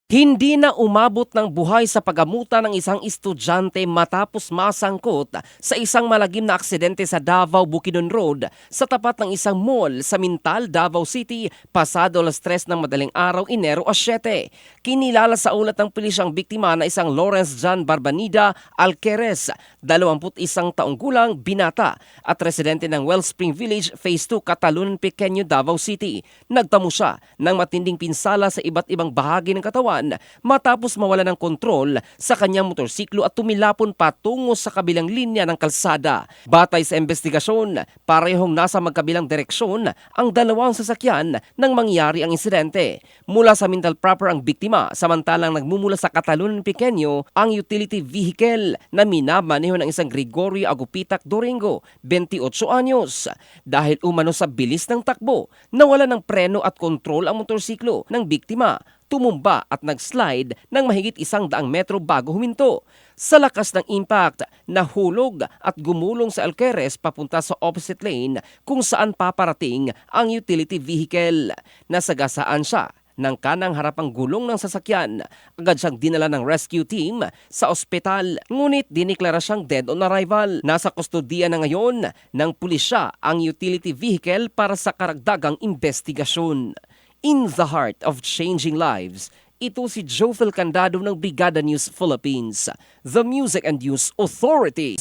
Hindi na umabot ng buhay sa pagamutan ng isang estudyante matapos masangkot sa isang malagim na aksidente sa Davao Bukidnon Road sa tapat ng isang mall sa Mintal, Davao City, pasado alas 3 ng madaling araw, Enero 7. Kinilala sa ulat ng pulis ang biktima na isang Lawrence John Barbanida Alqueres, 21 taong gulang, binata at residente ng Wellspring Village, Phase 2, Catalunan Pequeño, Davao City. Nagtamo siya ng matinding pinsala sa iba't ibang bahagi ng katawan matapos mawala ng kontrol sa kanyang motorsiklo at tumilapon patungo sa kabilang linya ng kalsada. Batay sa investigasyon, parehong nasa magkabilang direksyon ang dalawang sasakyan nang mangyari ang insidente. Mula sa Mintal proper ang biktima, samantalang nagmumula sa Catalunan Pequeño ang utility vehicle na minamaneho ng isang Gregorio Agupitak Doringo, 28 anyos. Dahil umano sa bilis ng takbo, nawala ng preno at kontrol ang motorsiklo ng biktima. Tumumba at nag-slide ng mahigit 100 metro bago huminto. Sa lakas ng impact, nahulog at gumulong sa Alqueres papunta sa opposite lane kung saan paparating ang utility vehicle. Nasagasaan siya ng kanang harapang gulong ng sasakyan. Agad siyang dinala ng rescue team sa ospital, ngunit diniklara siyang dead on arrival. Nasa kustodiya na ngayon ng pulisya ang utility vehicle para sa karagdagang investigasyon. In the heart of changing lives, ito si Jofel Candado ng Brigada News Philippines, the Music and News Authority.